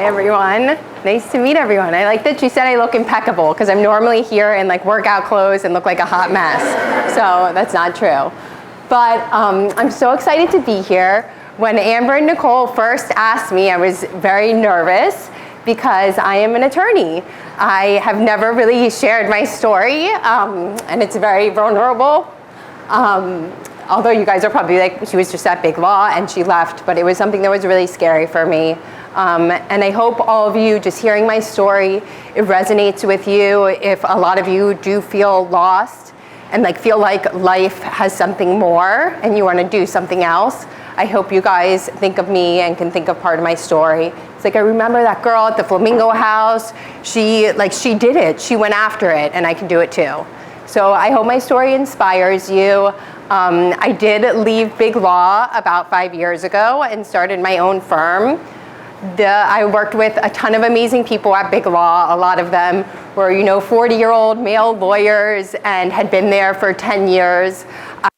everyone. Nice to meet everyone. I like that she said I look impeccable because I'm normally here in like workout clothes and look like a hot mess. So that's not true. But I'm so excited to be here. When Amber and Nicole first asked me, I was very nervous because I am an attorney. I have never really shared my story, and it's very vulnerable. Although you guys are probably like, she was just at Big Law and she left, but it was something that was really scary for me. And I hope all of you just hearing my story, it resonates with you. If a lot of you do feel lost and like feel like life has something more and you want to do something else, I hope you guys think of me and can think of part of my story. It's like, I remember that girl at the Flamingo House. She did it. She went after it, and I can do it too. So I hope my story inspires you. I did leave Big Law about 5 years ago and started my own firm. I worked with a ton of amazing people at Big Law. A lot of them were, 40-year-old male lawyers and had been there for 10 years.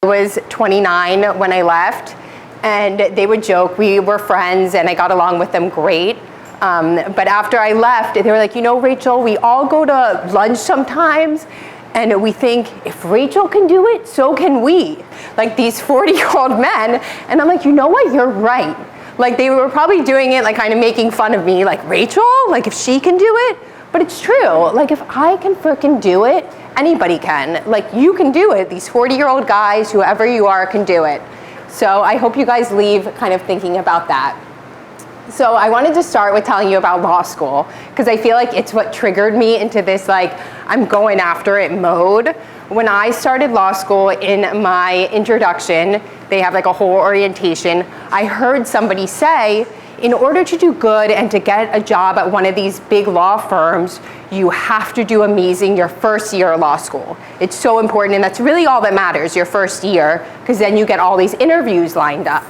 I was 29 when I left, and they would joke. We were friends, and I got along with them great. But after I left, they were like, Rachel, we all go to lunch sometimes, and we think, if Rachel can do it, so can we. Like these 40-year-old men. And I'm like, you know what, you're right. Like they were probably doing it, like kind of making fun of me, like Rachel, like if she can do it. But it's true, like if I can frickin' do it, anybody can. Like you can do it. These 40-year-old guys, whoever you are, can do it. So I hope you guys leave kind of thinking about that. So I wanted to start with telling you about law school, because I feel like it's what triggered me into this like, I'm going after it mode. When I started law school, in my introduction, they have like a whole orientation, I heard somebody say, in order to do good and to get a job at one of these big law firms, you have to do amazing your first year of law school. It's so important, and that's really all that matters, your first year, because then you get all these interviews lined up.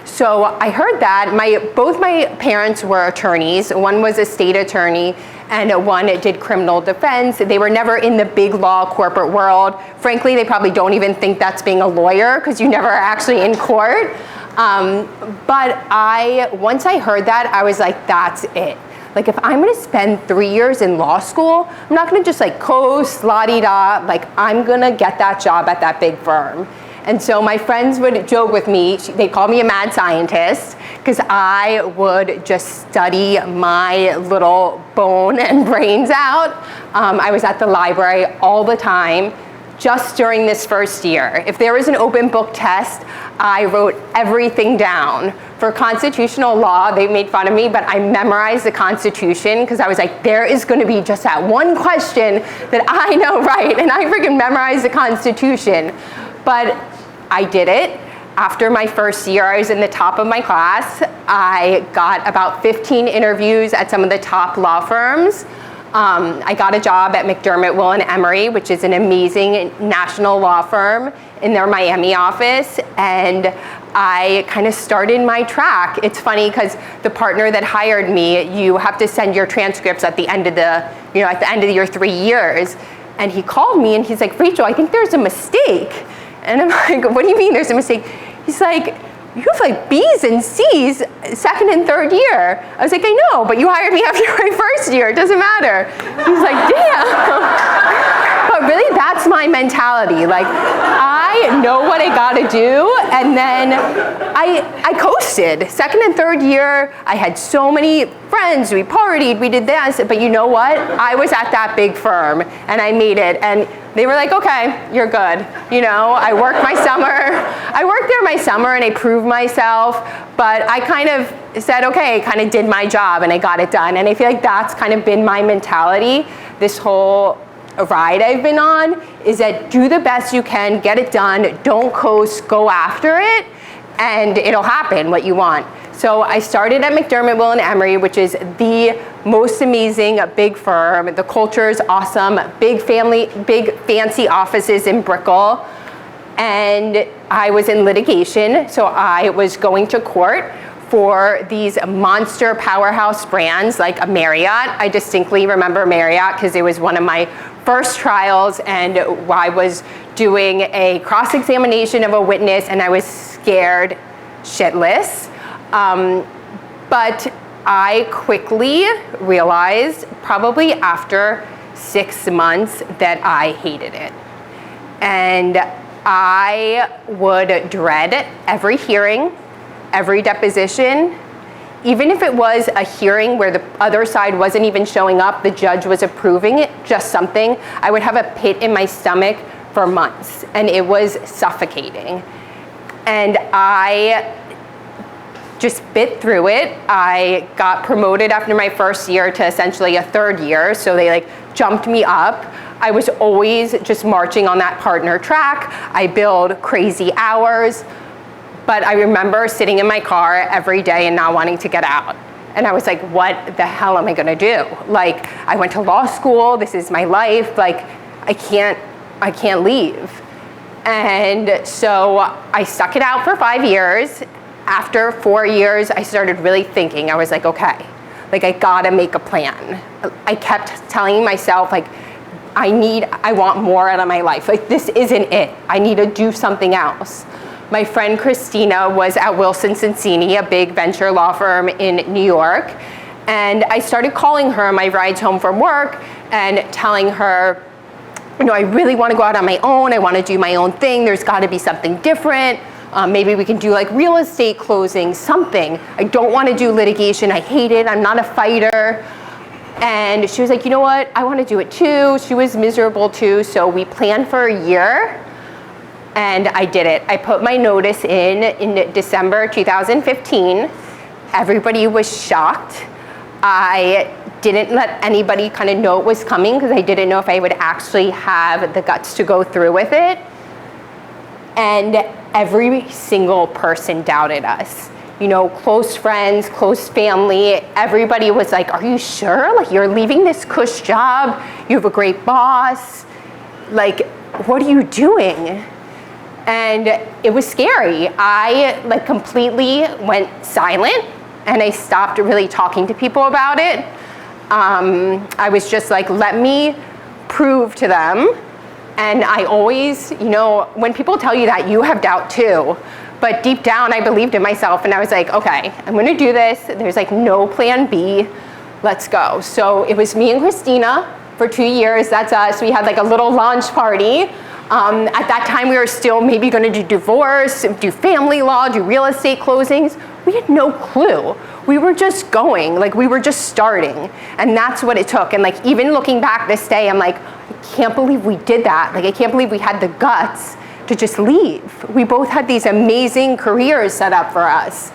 So I heard that. Both my parents were attorneys. One was a state attorney, and one did criminal defense. They were never in the big law corporate world. Frankly, they probably don't even think that's being a lawyer, because you never are actually in court. But once I heard that, I was like, that's it. Like if I'm gonna spend 3 years in law school, I'm not gonna just like coast, la-di-da, like I'm gonna get that job at that big firm. And so my friends would joke with me, they call me a mad scientist, because I would just study my little bone and brains out. I was at the library all the time, just during this first year. If there was an open book test, I wrote everything down. For constitutional law, they made fun of me, but I memorized the Constitution because I was like, there is going to be just that one question that I know right, and I freaking memorized the Constitution. But I did it. After my first year, I was in the top of my class. I got about 15 interviews at some of the top law firms. I got a job at McDermott, Will & Emery, which is an amazing national law firm in their Miami office, and I kind of started my track. It's funny because the partner that hired me, you have to send your transcripts at the end of your 3 years, and he called me and he's like, Rachel, I think there's a mistake. And I'm like, what do you mean there's a mistake? He's like, you have like B's and C's second and third year. I was like, I know, but you hired me after my first year. It doesn't matter. He's like, damn. But really, that's my mentality. Like, I know what I gotta do, and then I coasted. Second and third year, I had so many friends. We partied, we did this, but you know what? I was at that big firm, and I made it. And they were like, okay, you're good. I worked my summer. I worked there my summer and I proved myself, but I kind of said, okay, I kind of did my job and I got it done. And I feel like that's kind of been my mentality this whole ride I've been on, is that do the best you can, get it done, don't coast, go after it, and it'll happen what you want. So I started at McDermott, Will & Emery, which is the most amazing big firm. The culture is awesome, big fancy offices in Brickell. And I was in litigation, so I was going to court for these monster powerhouse brands like a Marriott. I distinctly remember Marriott because it was one of my first trials, and I was doing a cross-examination of a witness and I was scared shitless. But I quickly realized, probably after 6 months, that I hated it. And I would dread every hearing, every deposition. Even if it was a hearing where the other side wasn't even showing up, the judge was approving it, just something, I would have a pit in my stomach for months, and it was suffocating. And I just bit through it. I got promoted after my first year to essentially a third year, so they like jumped me up. I was always just marching on that partner track. I billed crazy hours, but I remember sitting in my car every day and not wanting to get out. And I was like, what the hell am I gonna do? Like, I went to law school, this is my life, like, I can't leave. And so I stuck it out for 5 years. After 4 years, I started really thinking. I was like, okay, like I gotta make a plan. I kept telling myself, like, I want more out of my life. Like, this isn't it. I need to do something else. My friend Christina was at Wilson Sonsini, a big venture law firm in New York. And I started calling her on my rides home from work and telling her, you know, I really want to go out on my own. I want to do my own thing. There's got to be something different. Maybe we can do like real estate closing, something. I don't want to do litigation. I hate it. I'm not a fighter. And she was like, you know what? I want to do it too. She was miserable too. So we planned for a year and I did it. I put my notice in December 2015. Everybody was shocked. I didn't let anybody kind of know it was coming because I didn't know if I would actually have the guts to go through with it. And every single person doubted us. You know, close friends, close family, everybody was like, are you sure? Like, you're leaving this cush job, you have a great boss, like, what are you doing? And it was scary. I like completely went silent and I stopped really talking to people about it. I was just like, let me prove to them. And I always, you know, when people tell you that, you have doubt too. But deep down, I believed in myself and I was like, okay, I'm gonna do this. There's like no plan B, let's go. So it was me and Christina for 2 years, that's us. We had like a little launch party. At that time, we were still maybe gonna do divorce, do family law, do real estate closings. We had no clue. We were just going, like we were just starting. And that's what it took. And like even looking back this day, I'm like, I can't believe we did that. Like I can't believe we had the guts to just leave. We both had these amazing careers set up for us.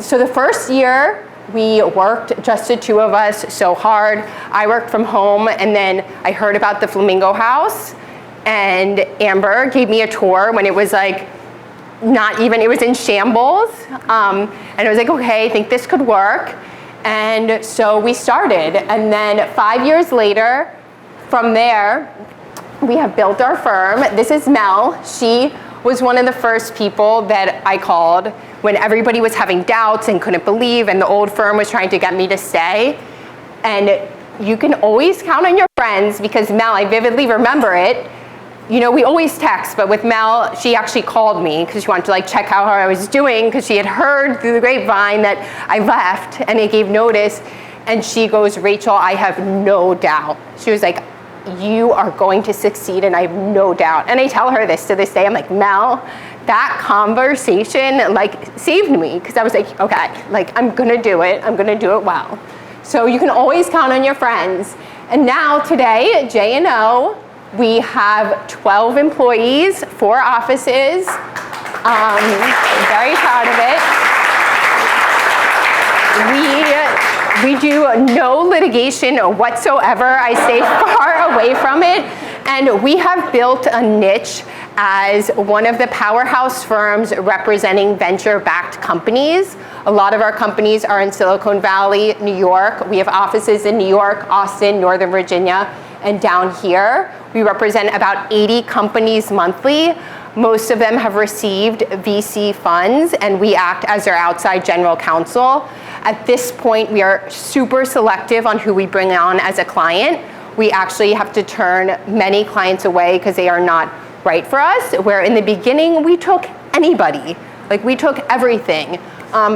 So the first year, we worked, just the two of us, so hard. I worked from home, and then I heard about the Flamingo House, and Amber gave me a tour when it was like, not even, it was in shambles. And I was like, okay, I think this could work. And so we started. And then 5 years later, from there, we have built our firm. This is Mel. She was one of the first people that I called when everybody was having doubts and couldn't believe, and the old firm was trying to get me to stay. And you can always count on your friends, because Mel, I vividly remember it. You know, we always text, but with Mel, she actually called me because she wanted to like check how I was doing, because she had heard through the grapevine that I left and I gave notice. And she goes, Rachel, I have no doubt. She was like, you are going to succeed, and I have no doubt. And I tell her this to this day. I'm like, Mel, that conversation like saved me, because I was like, okay, like I'm gonna do it. I'm gonna do it well. So you can always count on your friends. And now today at J&O, we have 12 employees, 4 offices. Very proud of it. We do no litigation whatsoever. I stay far away from it. And we have built a niche as one of the powerhouse firms representing venture-backed companies. A lot of our companies are in Silicon Valley, New York. We have offices in New York, Austin, Northern Virginia, and down here. We represent about 80 companies monthly. Most of them have received VC funds, and we act as their outside general counsel. At this point, we are super selective on who we bring on as a client. We actually have to turn many clients away because they are not right for us, where in the beginning, we took anybody. Like, we took everything.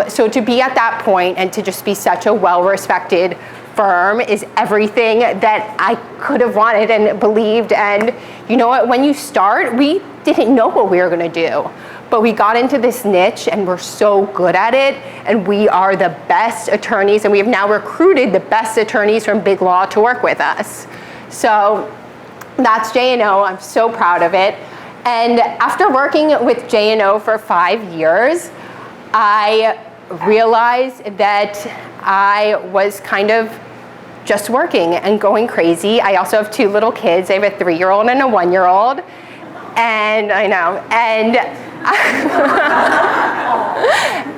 So to be at that point and to just be such a well-respected firm is everything that I could have wanted and believed. And you know what, when you start, we didn't know what we were gonna do. But we got into this niche and we're so good at it, and we are the best attorneys, and we have now recruited the best attorneys from big law to work with us. So that's J&O, I'm so proud of it. And after working with J&O for 5 years, I realized that I was kind of just working and going crazy. I also have 2 little kids. I have a 3-year-old and a 1-year-old. And I know, and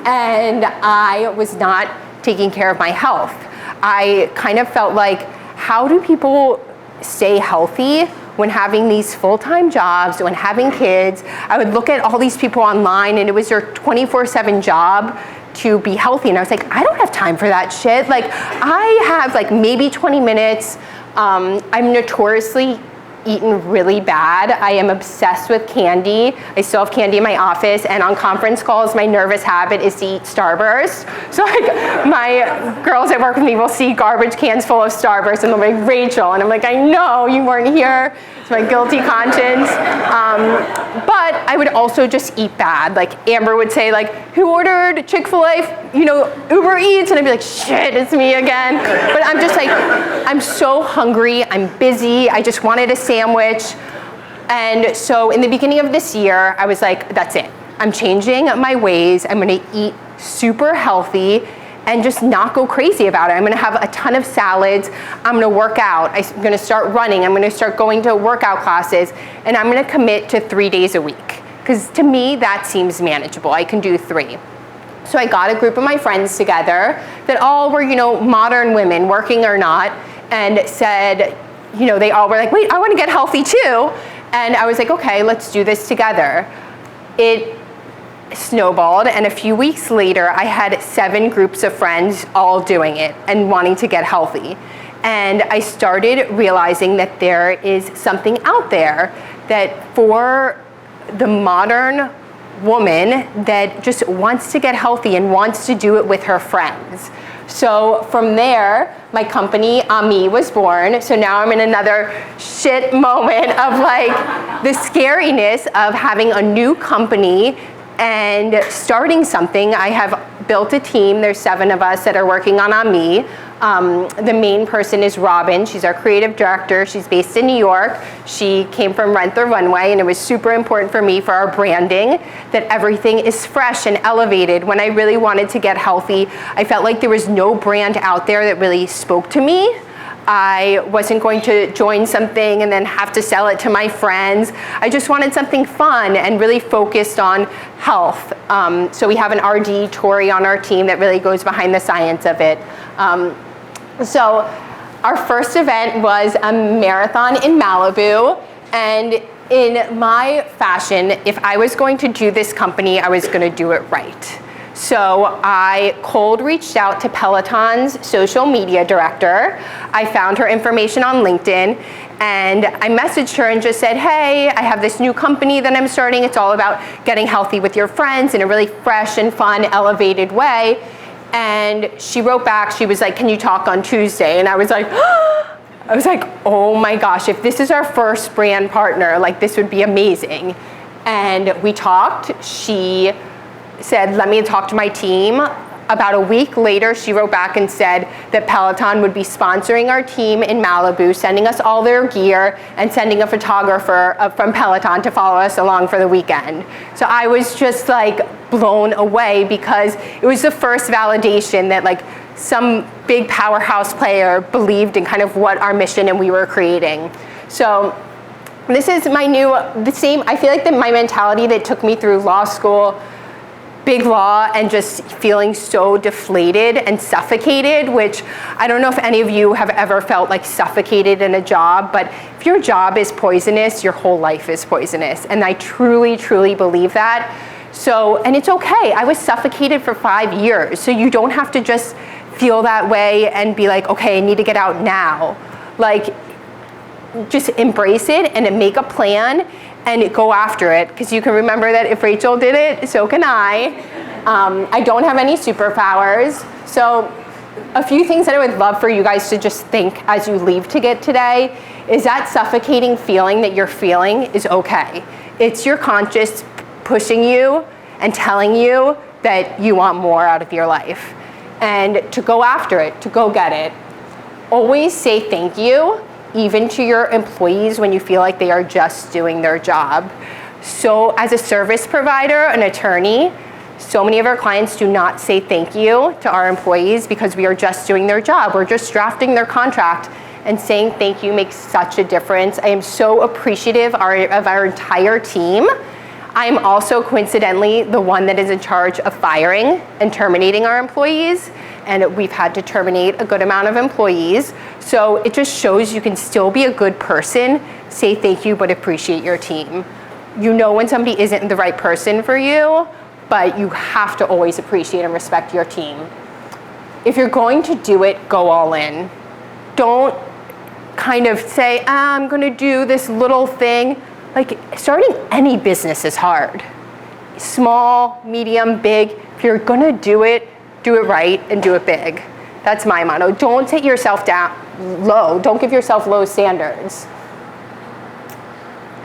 and I was not taking care of my health. I kind of felt like, how do people stay healthy when having these full-time jobs, when having kids? I would look at all these people online and it was their 24/7 job to be healthy. And I was like, I don't have time for that shit. Like, I have like maybe 20 minutes. I'm notoriously eaten really bad. I am obsessed with candy. I still have candy in my office, and on conference calls, my nervous habit is to eat Starburst. So like, my girls that work with me will see garbage cans full of Starburst, and they'll be like, Rachel, and I'm like, I know, you weren't here. It's my guilty conscience. But I would also just eat bad. Like, Amber would say, like, who ordered Chick-fil-A, Uber Eats? And I'd be like, shit, it's me again. But I'm just like, I'm so hungry, I'm busy, I just wanted a sandwich. And so in the beginning of this year, I was like, that's it. I'm changing my ways. I'm gonna eat super healthy and just not go crazy about it. I'm gonna have a ton of salads. I'm gonna work out. I'm gonna start running. I'm gonna start going to workout classes, and I'm gonna commit to 3 days a week. Because to me, that seems manageable. I can do 3. So I got a group of my friends together that all were, modern women, working or not, and said, they all were like, wait, I wanna get healthy too. And I was like, okay, let's do this together. It snowballed, and a few weeks later, I had 7 groups of friends all doing it and wanting to get healthy. And I started realizing that there is something out there that for the modern woman that just wants to get healthy and wants to do it with her friends. So from there, my company, Ami, was born. So now I'm in another shit moment of like the scariness of having a new company and starting something. I have built a team. There's 7 of us that are working on Ami. The main person is Robin. She's our creative director. She's based in New York. She came from Rent the Runway, and it was super important for me for our branding that everything is fresh and elevated. When I really wanted to get healthy, I felt like there was no brand out there that really spoke to me. I wasn't going to join something and then have to sell it to my friends. I just wanted something fun and really focused on health. So we have an RD, Tori, on our team that really goes behind the science of it. So our first event was a marathon in Malibu, and in my fashion, if I was going to do this company, I was going to do it right. So I cold reached out to Peloton's social media director. I found her information on LinkedIn, and I messaged her and just said, hey, I have this new company that I'm starting. It's all about getting healthy with your friends in a really fresh and fun, elevated way. And she wrote back, she was like, can you talk on Tuesday? And I was like, oh my gosh, if this is our first brand partner, like this would be amazing. And we talked. She said, let me talk to my team. About a week later, she wrote back and said that Peloton would be sponsoring our team in Malibu, sending us all their gear, and sending a photographer from Peloton to follow us along for the weekend. So I was just like blown away, because it was the first validation that like some big powerhouse player believed in kind of what our mission and we were creating. So this is my I feel like that my mentality that took me through law school, big law, and just feeling so deflated and suffocated, which I don't know if any of you have ever felt like suffocated in a job, but if your job is poisonous, your whole life is poisonous. And I truly, truly believe that. So, and it's okay. I was suffocated for 5 years, so you don't have to just feel that way and be like, okay, I need to get out now. Like, just embrace it and make a plan and go after it, because you can remember that if Rachel did it, so can I. I don't have any superpowers. So a few things that I would love for you guys to just think as you leave to get today is that suffocating feeling that you're feeling is okay. It's your conscious pushing you and telling you that you want more out of your life and to go after it, to go get it. Always say thank you, even to your employees when you feel like they are just doing their job. So as a service provider, an attorney, so many of our clients do not say thank you to our employees because we are just doing their job. We're just drafting their contract, and saying thank you makes such a difference. I am so appreciative of our entire team. I am also coincidentally the one that is in charge of firing and terminating our employees, and we've had to terminate a good amount of employees. So it just shows you can still be a good person, say thank you, but appreciate your team. You know when somebody isn't the right person for you, but you have to always appreciate and respect your team. If you're going to do it, go all in. Don't kind of say, I'm gonna do this little thing. Like, starting any business is hard. Small, medium, big. If you're gonna do it right and do it big. That's my motto. Don't take yourself down low. Don't give yourself low standards.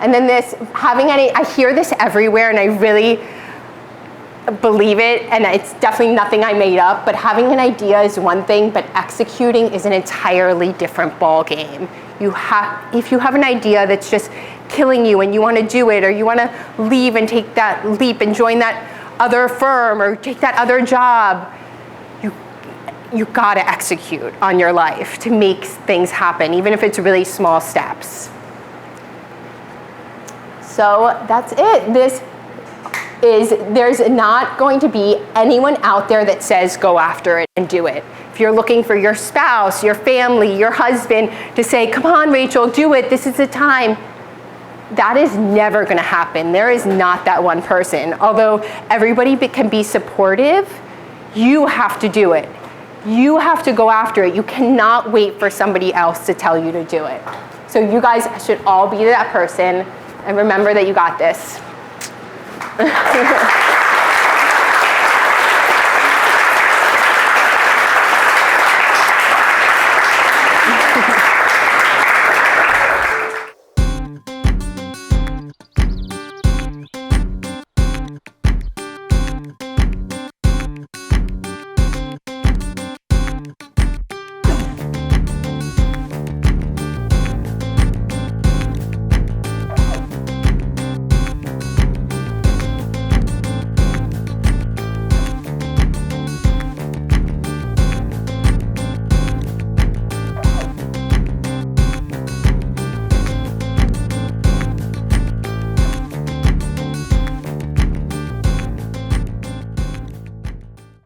And then this, I hear this everywhere, and I really believe it, and it's definitely nothing I made up, but having an idea is one thing, but executing is an entirely different ball game. If you have an idea that's just killing you and you want to do it, or you want to leave and take that leap and join that other firm or take that other job, you gotta execute on your life to make things happen, even if it's really small steps. So that's it. There's not going to be anyone out there that says go after it and do it. If you're looking for your spouse, your family, your husband to say, come on, Rachel, do it, this is the time, that is never gonna happen. There is not that one person. Although everybody can be supportive, you have to do it. You have to go after it. You cannot wait for somebody else to tell you to do it. So you guys should all be that person, and remember that you got this.